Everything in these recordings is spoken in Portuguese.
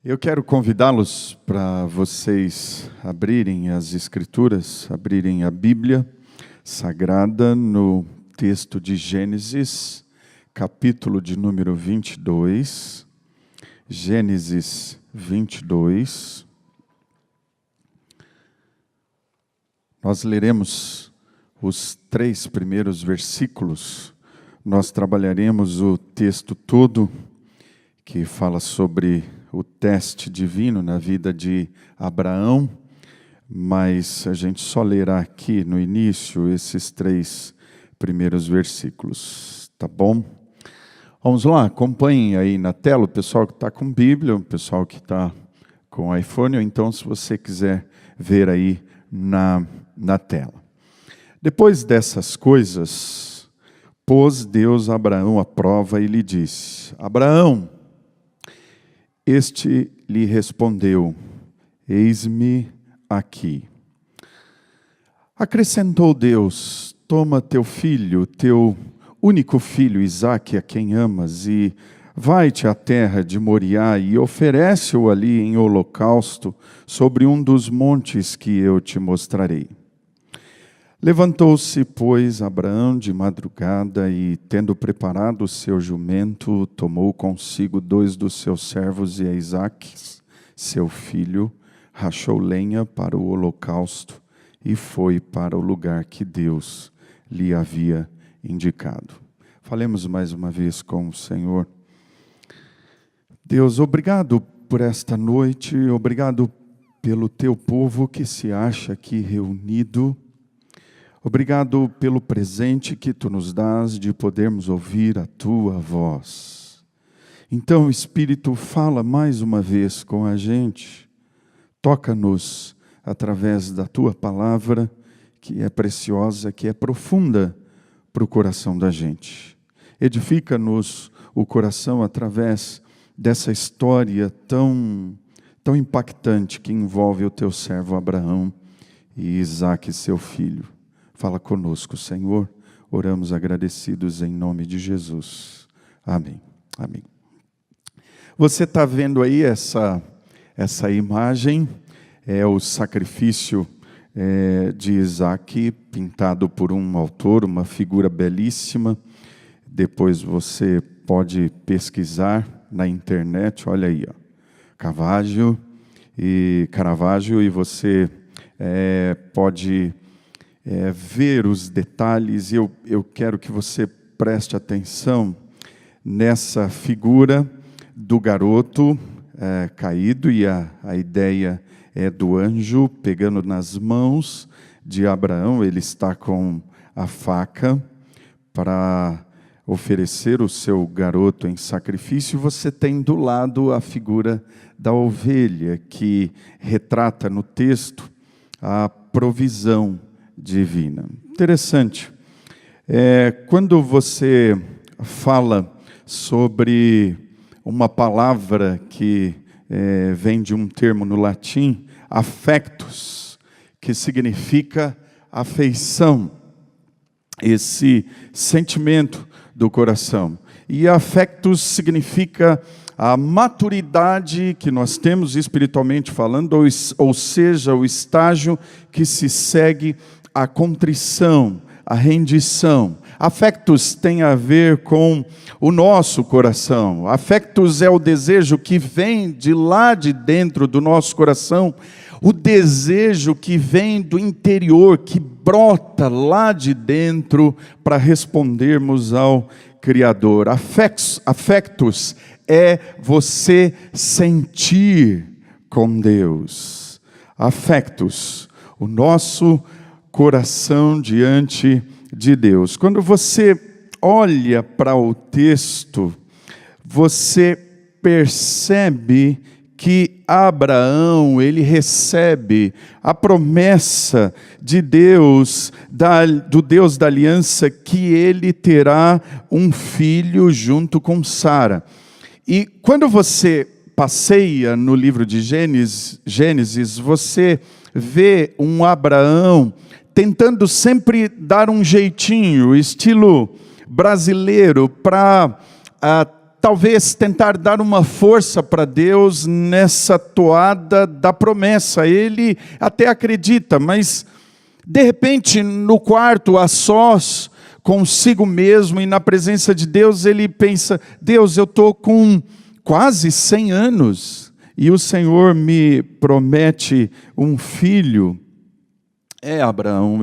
Eu quero convidá-los para vocês abrirem as Escrituras, abrirem a Bíblia Sagrada no texto de Gênesis, capítulo de número 22. Gênesis 22. Nós leremos os 3 primeiros versículos. Nós trabalharemos o texto todo que fala sobre o teste divino na vida de Abraão, mas a gente só lerá aqui no início esses 3 primeiros versículos, tá bom? Vamos lá, acompanhem aí na tela o pessoal que está com Bíblia, o pessoal que está com iPhone, ou então se você quiser ver aí na tela. Depois dessas coisas, pôs Deus a Abraão à prova e lhe disse: Abraão. Este lhe respondeu: eis-me aqui. Acrescentou Deus: toma teu filho, teu único filho Isaque, a quem amas, e vai-te à terra de Moriá e oferece-o ali em holocausto sobre um dos montes que eu te mostrarei. Levantou-se, pois, Abraão de madrugada e, tendo preparado o seu jumento, tomou consigo 2 dos seus servos e a Isaque, seu filho, rachou lenha para o holocausto e foi para o lugar que Deus lhe havia indicado. Falemos mais uma vez com o Senhor. Deus, obrigado por esta noite, obrigado pelo teu povo que se acha aqui reunido. Obrigado pelo presente que tu nos dás de podermos ouvir a tua voz. Então, Espírito, fala mais uma vez com a gente. Toca-nos através da tua palavra, que é preciosa, que é profunda para o coração da gente. Edifica-nos o coração através dessa história tão impactante que envolve o teu servo Abraão e Isaque, seu filho. Fala conosco, Senhor. Oramos agradecidos em nome de Jesus. Amém. Amém. Você está vendo aí essa imagem? É o sacrifício de Isaque, pintado por um autor, uma figura belíssima. Depois você pode pesquisar na internet. Olha aí, ó, Caravaggio, e você pode ver os detalhes. Eu quero que você preste atenção nessa figura do garoto caído, e a ideia é do anjo pegando nas mãos de Abraão. Ele está com a faca para oferecer o seu garoto em sacrifício. Você tem do lado a figura da ovelha, que retrata no texto a provisão divina. Interessante. Quando você fala sobre uma palavra que vem de um termo no latim, affectus, que significa afeição, esse sentimento do coração. E affectus significa a maturidade que nós temos espiritualmente falando, ou seja, o estágio que se segue a contrição, a rendição. Affectus tem a ver com o nosso coração. Affectus é o desejo que vem de lá de dentro do nosso coração, o desejo que vem do interior, que brota lá de dentro para respondermos ao Criador. Affectus é você sentir com Deus. Affectus, o nosso coração diante de Deus. Quando você olha para o texto, você percebe que Abraão, ele recebe a promessa de Deus, do Deus da aliança, que ele terá um filho junto com Sara. E quando você passeia no livro de Gênesis, você vê um Abraão tentando sempre dar um jeitinho, estilo brasileiro, para talvez tentar dar uma força para Deus nessa toada da promessa. Ele até acredita, mas de repente no quarto a sós consigo mesmo e na presença de Deus ele pensa: Deus, eu estou com quase 100 anos e o Senhor me promete um filho. Abraão,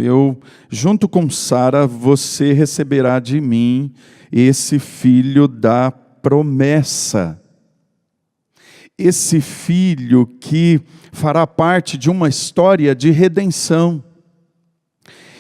junto com Sara, você receberá de mim esse filho da promessa. Esse filho que fará parte de uma história de redenção.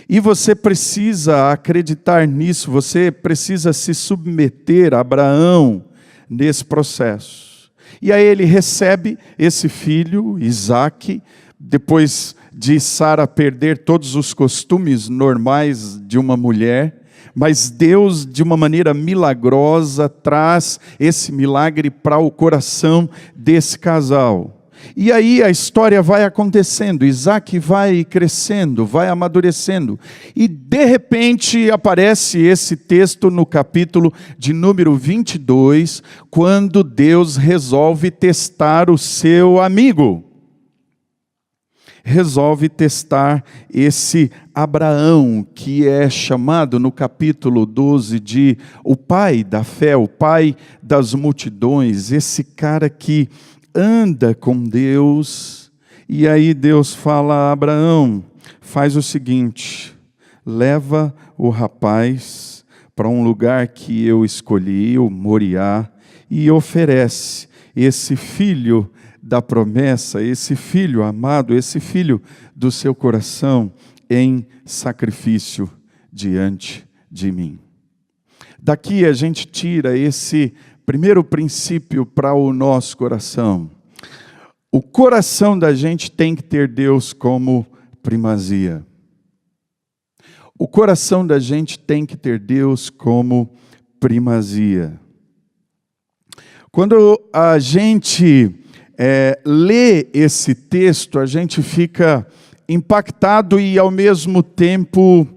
E você precisa acreditar nisso, você precisa se submeter a Abraão nesse processo. E aí ele recebe esse filho, Isaque, depois de Sara perder todos os costumes normais de uma mulher, mas Deus, de uma maneira milagrosa, traz esse milagre para o coração desse casal. E aí a história vai acontecendo, Isaque vai crescendo, vai amadurecendo, e de repente aparece esse texto no capítulo de número 22, quando Deus resolve testar o seu amigo. Resolve testar esse Abraão, que é chamado no capítulo 12 de o pai da fé, o pai das multidões, esse cara que anda com Deus. E aí Deus fala a Abraão: faz o seguinte, leva o rapaz para um lugar que eu escolhi, o Moriá, e oferece esse filho da promessa, esse filho amado, esse filho do seu coração em sacrifício diante de mim. Daqui a gente tira esse primeiro princípio para o nosso coração. O coração da gente tem que ter Deus como primazia. O coração da gente tem que ter Deus como primazia. Quando a gente lê esse texto, a gente fica impactado e ao mesmo tempo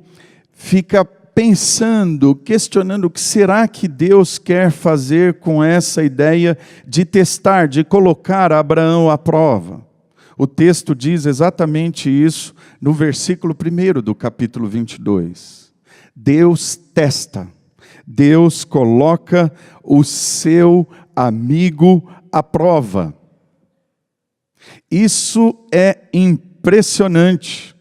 fica pensando, questionando o que será que Deus quer fazer com essa ideia de testar, de colocar Abraão à prova. O texto diz exatamente isso no versículo 1 do capítulo 22. Deus testa, Deus coloca o seu amigo à prova. Isso é impressionante,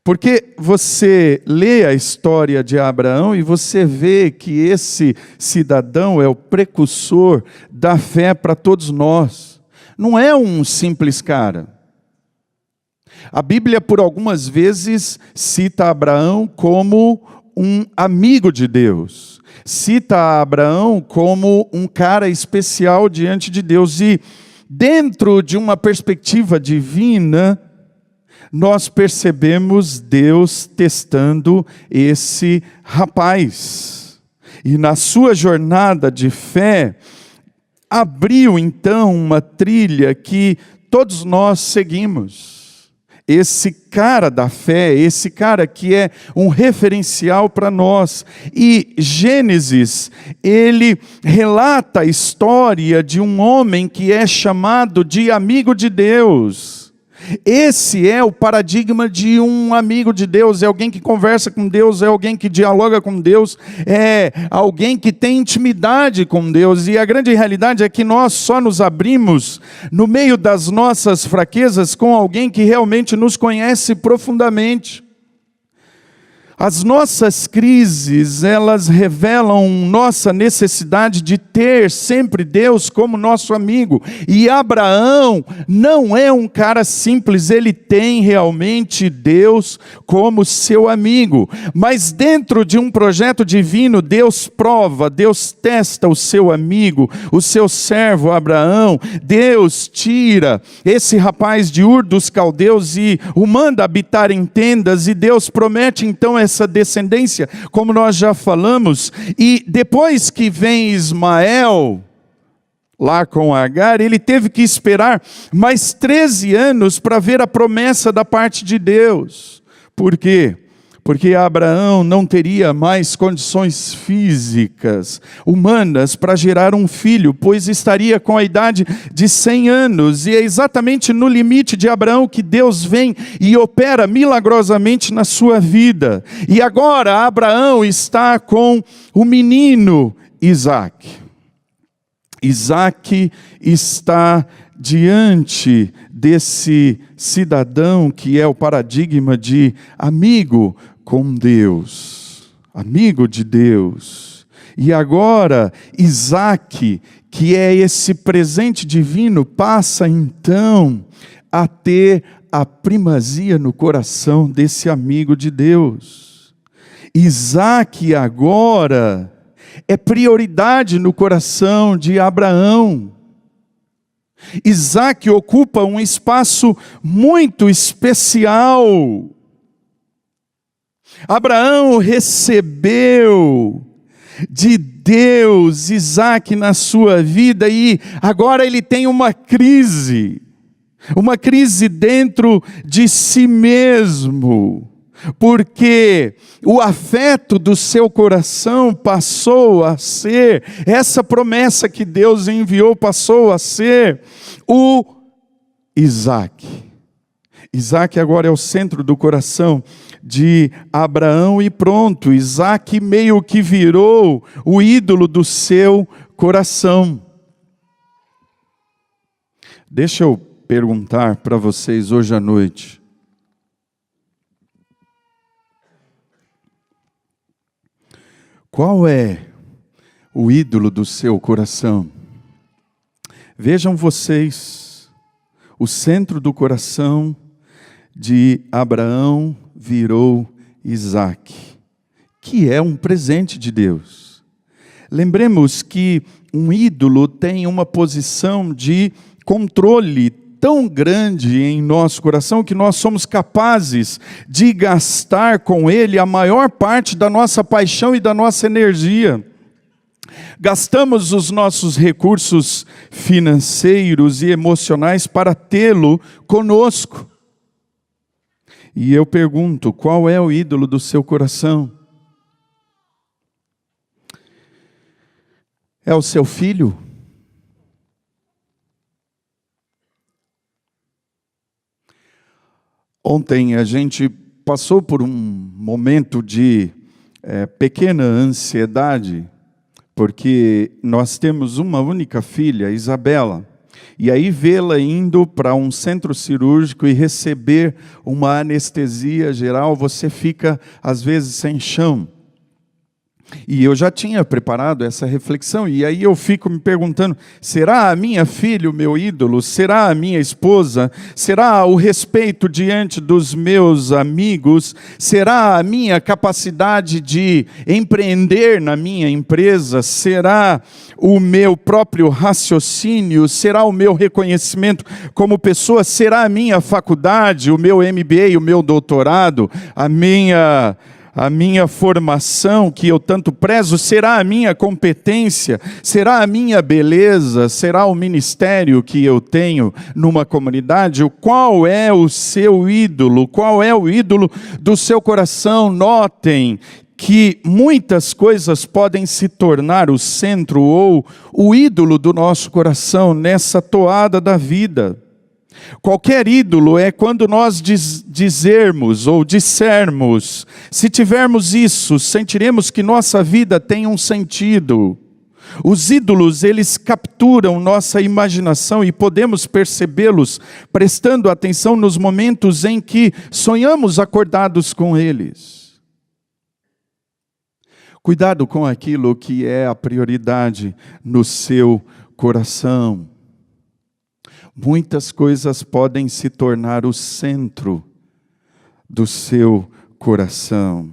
porque você lê a história de Abraão e você vê que esse cidadão é o precursor da fé para todos nós. Não é um simples cara. A Bíblia, por algumas vezes, cita Abraão como um amigo de Deus. Cita Abraão como um cara especial diante de Deus. E dentro de uma perspectiva divina, nós percebemos Deus testando esse rapaz. E na sua jornada de fé, abriu então uma trilha que todos nós seguimos. Esse cara da fé, esse cara que é um referencial para nós. E Gênesis, ele relata a história de um homem que é chamado de amigo de Deus. Esse é o paradigma de um amigo de Deus, é alguém que conversa com Deus, é alguém que dialoga com Deus, é alguém que tem intimidade com Deus. E a grande realidade é que nós só nos abrimos no meio das nossas fraquezas com alguém que realmente nos conhece profundamente. As nossas crises, elas revelam nossa necessidade de ter sempre Deus como nosso amigo. E Abraão não é um cara simples, ele tem realmente Deus como seu amigo. Mas dentro de um projeto divino, Deus prova, Deus testa o seu amigo, o seu servo Abraão. Deus tira esse rapaz de Ur dos Caldeus e o manda habitar em tendas. E Deus promete então essa descendência, como nós já falamos. E depois que vem Ismael, lá com Agar, ele teve que esperar mais 13 anos para ver a promessa da parte de Deus. Por quê? porque Abraão não teria mais condições físicas, humanas, para gerar um filho, pois estaria com a idade de 100 anos, e é exatamente no limite de Abraão que Deus vem e opera milagrosamente na sua vida. E agora Abraão está com o menino Isaque. Isaque está diante desse cidadão que é o paradigma de amigo com Deus, amigo de Deus. E agora Isaque, que é esse presente divino, passa então a ter a primazia no coração desse amigo de Deus. Isaque agora é prioridade no coração de Abraão. Isaque ocupa um espaço muito especial. Abraão recebeu de Deus Isaque na sua vida e agora ele tem uma crise dentro de si mesmo. Porque o afeto do seu coração passou a ser, essa promessa que Deus enviou passou a ser o Isaque. Isaque agora é o centro do coração de Abraão e pronto, Isaque meio que virou o ídolo do seu coração. Deixa eu perguntar para vocês hoje à noite. Qual é o ídolo do seu coração? Vejam vocês, o centro do coração de Abraão virou Isaque, que é um presente de Deus. Lembremos que um ídolo tem uma posição de controle tão grande em nosso coração que nós somos capazes de gastar com ele a maior parte da nossa paixão e da nossa energia. Gastamos os nossos recursos financeiros e emocionais para tê-lo conosco. E eu pergunto, qual é o ídolo do seu coração? É o seu filho? Ontem a gente passou por um momento de pequena ansiedade, porque nós temos uma única filha, Isabela, e aí vê-la indo para um centro cirúrgico e receber uma anestesia geral, você fica às vezes sem chão. E eu já tinha preparado essa reflexão, e aí eu fico me perguntando, será a minha filha o meu ídolo? Será a minha esposa? Será o respeito diante dos meus amigos? Será a minha capacidade de empreender na minha empresa? Será o meu próprio raciocínio? Será o meu reconhecimento como pessoa? Será a minha faculdade, o meu MBA, o meu doutorado, a minha formação que eu tanto prezo? Será a minha competência? Será a minha beleza? Será o ministério que eu tenho numa comunidade? Qual é o seu ídolo? Qual é o ídolo do seu coração? Notem que muitas coisas podem se tornar o centro ou o ídolo do nosso coração nessa toada da vida. Qualquer ídolo é quando nós dizermos ou dissermos, se tivermos isso, sentiremos que nossa vida tem um sentido. Os ídolos, eles capturam nossa imaginação e podemos percebê-los prestando atenção nos momentos em que sonhamos acordados com eles. Cuidado com aquilo que é a prioridade no seu coração. Muitas coisas podem se tornar o centro do seu coração.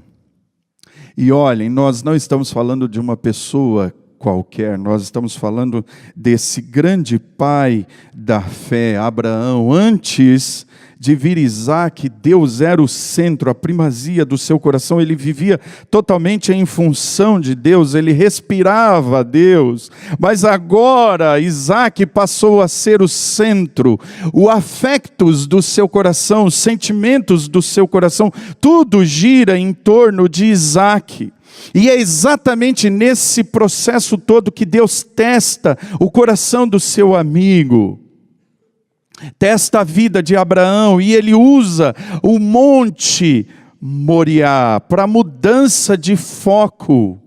E olhem, nós não estamos falando de uma pessoa qualquer, nós estamos falando desse grande pai da fé, Abraão, antes de vir Isaac, Deus era o centro, a primazia do seu coração. Ele vivia totalmente em função de Deus, ele respirava Deus. Mas agora Isaac passou a ser o centro, os afetos do seu coração, os sentimentos do seu coração, tudo gira em torno de Isaac. E é exatamente nesse processo todo que Deus testa o coração do seu amigo. Testa a vida de Abraão e ele usa o monte Moriá para mudança de foco.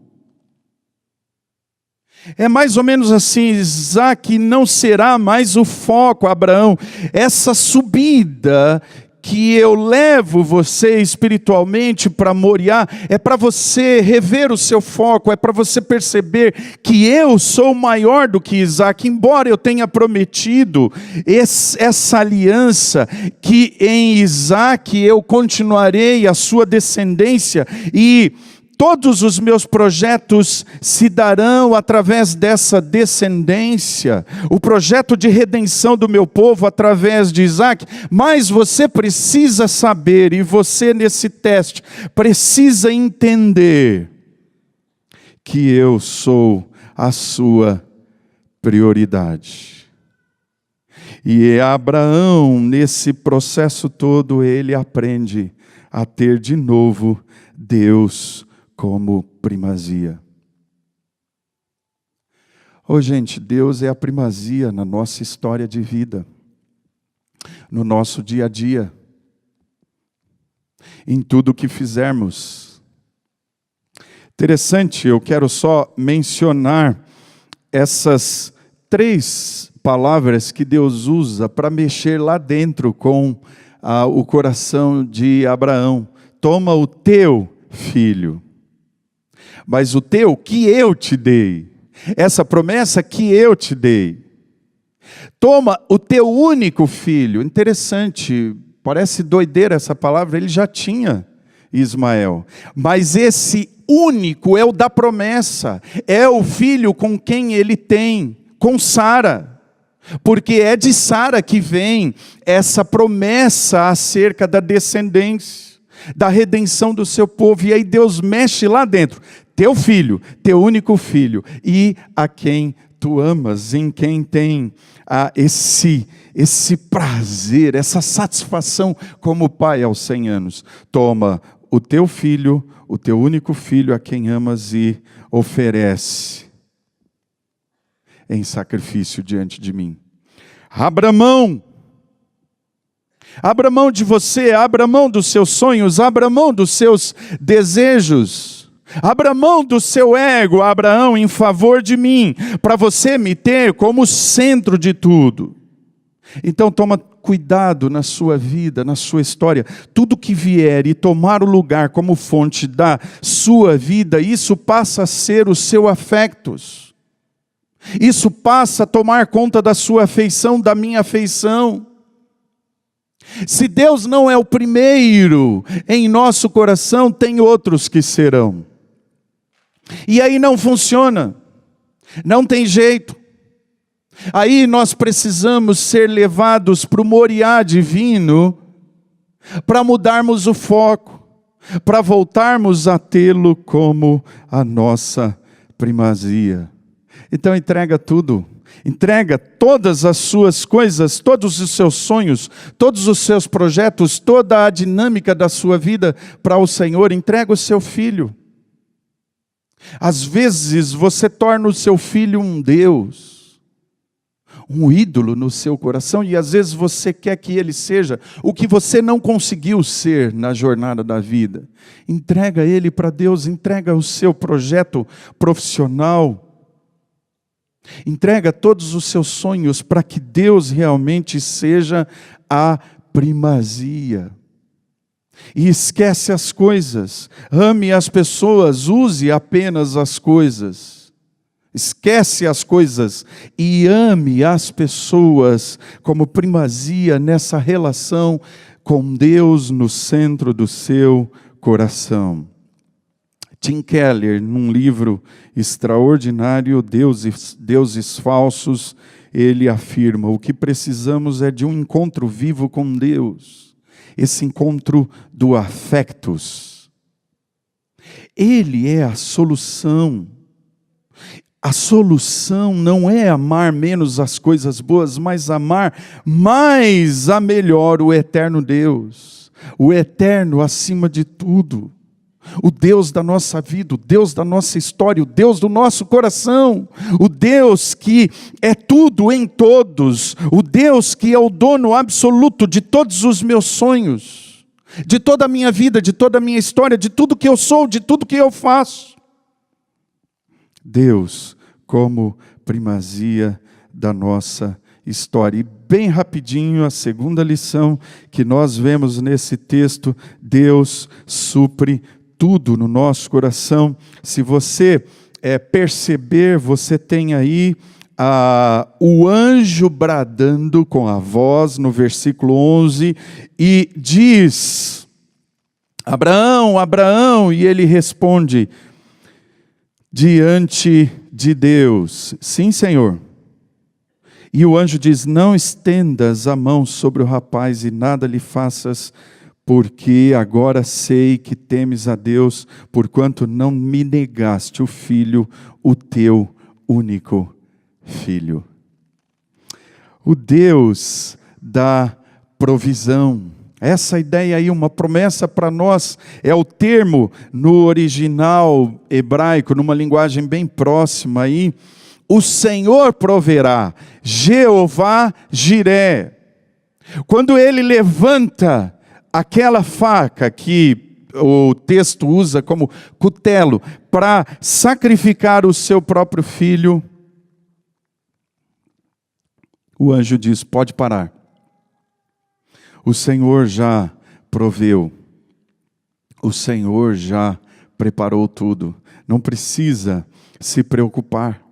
É mais ou menos assim, Isaac não será mais o foco, Abraão. Essa subida que eu levo você espiritualmente para Moriá, é para você rever o seu foco, é para você perceber que eu sou maior do que Isaac, embora eu tenha prometido essa aliança, que em Isaac eu continuarei a sua descendência, e todos os meus projetos se darão através dessa descendência, o projeto de redenção do meu povo através de Isaac. Mas você precisa saber, e você nesse teste precisa entender, que eu sou a sua prioridade. E Abraão, nesse processo todo, ele aprende a ter de novo Deus como primazia. Gente, Deus é a primazia na nossa história de vida, no nosso dia a dia, em tudo que fizermos. Interessante, eu quero só mencionar essas 3 palavras que Deus usa para mexer lá dentro com o coração de Abraão. Toma o teu filho. Mas o teu que eu te dei, essa promessa que eu te dei. Toma o teu único filho. Interessante, parece doideira essa palavra, ele já tinha Ismael. Mas esse único é o da promessa, é o filho com quem ele tem, com Sara. Porque é de Sara que vem essa promessa acerca da descendência, da redenção do seu povo. E aí Deus mexe lá dentro. Teu filho, teu único filho, e a quem tu amas, em quem tem esse prazer, essa satisfação como pai aos 100 anos. Toma o teu filho, o teu único filho, a quem amas, e oferece em sacrifício diante de mim. Abra mão de você, abra mão dos seus sonhos, abra mão dos seus desejos. Abra mão do seu ego, Abraão, em favor de mim, para você me ter como centro de tudo. Então toma cuidado na sua vida, na sua história. Tudo que vier e tomar o lugar como fonte da sua vida, isso passa a ser o seu afectos. Isso passa a tomar conta da sua afeição, da minha afeição. Se Deus não é o primeiro em nosso coração, tem outros que serão. E aí não funciona, não tem jeito. Aí nós precisamos ser levados para o Moriá divino, para mudarmos o foco, para voltarmos a tê-lo como a nossa primazia. Então entrega tudo. Entrega todas as suas coisas, todos os seus sonhos, todos os seus projetos, toda a dinâmica da sua vida para o Senhor. Entrega o seu filho. Às vezes você torna o seu filho um Deus, um ídolo no seu coração, e às vezes você quer que ele seja o que você não conseguiu ser na jornada da vida. Entrega ele para Deus, entrega o seu projeto profissional. Entrega todos os seus sonhos para que Deus realmente seja a primazia. E esquece as coisas, ame as pessoas, use apenas as coisas. Esquece as coisas e ame as pessoas como primazia nessa relação com Deus no centro do seu coração. Tim Keller, num livro extraordinário, Deuses Falsos, ele afirma: o que precisamos é de um encontro vivo com Deus. esse encontro do affectus. Ele é a solução. A solução não é amar menos as coisas boas, mas amar mais a melhor o eterno Deus. O eterno acima de tudo. O Deus da nossa vida, o Deus da nossa história, o Deus do nosso coração. O Deus que é tudo em todos. O Deus que é o dono absoluto de todos os meus sonhos. De toda a minha vida, de toda a minha história, de tudo que eu sou, de tudo que eu faço. Deus como primazia da nossa história. E bem rapidinho, a segunda lição que nós vemos nesse texto: Deus supre tudo no nosso coração. Se você perceber, você tem aí o anjo bradando com a voz no versículo 11 e diz: Abraão, Abraão, e ele responde diante de Deus: sim, Senhor. E o anjo diz: não estendas a mão sobre o rapaz e nada lhe faças, porque agora sei que temes a Deus, porquanto não me negaste o filho, o teu único filho. O Deus da provisão. Essa ideia aí, uma promessa para nós, é o termo no original hebraico, numa linguagem bem próxima aí. O Senhor proverá, Jeová Jiré. Quando ele levanta aquela faca que o texto usa como cutelo para sacrificar o seu próprio filho, o anjo diz: pode parar. O Senhor já proveu. O Senhor já preparou tudo. Não precisa se preocupar.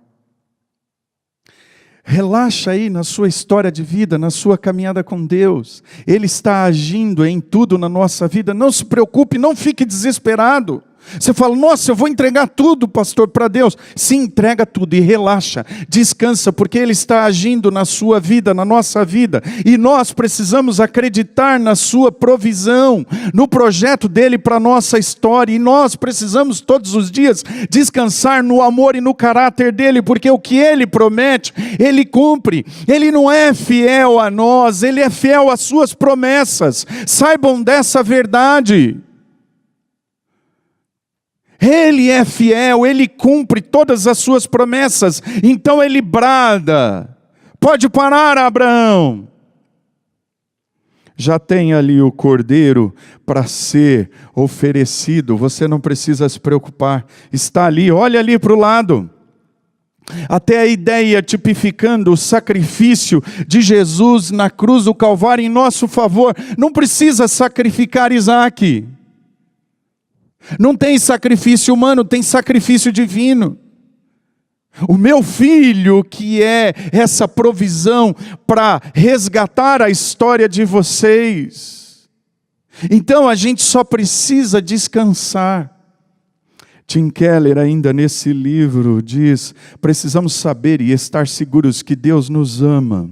Relaxa aí na sua história de vida, na sua caminhada com Deus. Ele está agindo em tudo na nossa vida. Não se preocupe, não fique desesperado. Você fala: nossa, eu vou entregar tudo, pastor, para Deus. Sim, entrega tudo e relaxa, descansa, porque Ele está agindo na sua vida, na nossa vida. E nós precisamos acreditar na sua provisão, no projeto dEle para a nossa história. E nós precisamos todos os dias descansar no amor e no caráter dEle, porque o que Ele promete, Ele cumpre. Ele não é fiel a nós, Ele é fiel às suas promessas. Saibam dessa verdade. Ele é fiel, Ele cumpre todas as suas promessas. Então Ele brada: pode parar, Abraão. Já tem ali o cordeiro para ser oferecido. Você não precisa se preocupar. Está ali, olha ali para o lado. Até a ideia tipificando o sacrifício de Jesus na cruz do Calvário em nosso favor. Não precisa sacrificar Isaque. Não tem sacrifício humano, tem sacrifício divino. O meu filho, que é essa provisão para resgatar a história de vocês. Então a gente só precisa descansar. Tim Keller, ainda nesse livro, diz: precisamos saber e estar seguros que Deus nos ama,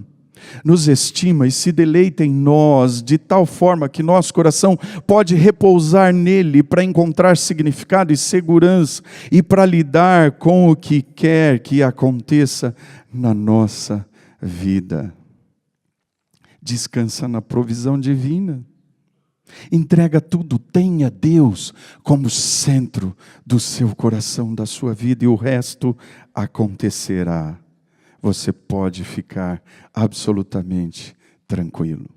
nos estima e se deleita em nós, de tal forma que nosso coração pode repousar nele para encontrar significado e segurança e para lidar com o que quer que aconteça na nossa vida. Descansa na provisão divina. Entrega tudo, tenha Deus como centro do seu coração, da sua vida, e o resto acontecerá. Você pode ficar absolutamente tranquilo.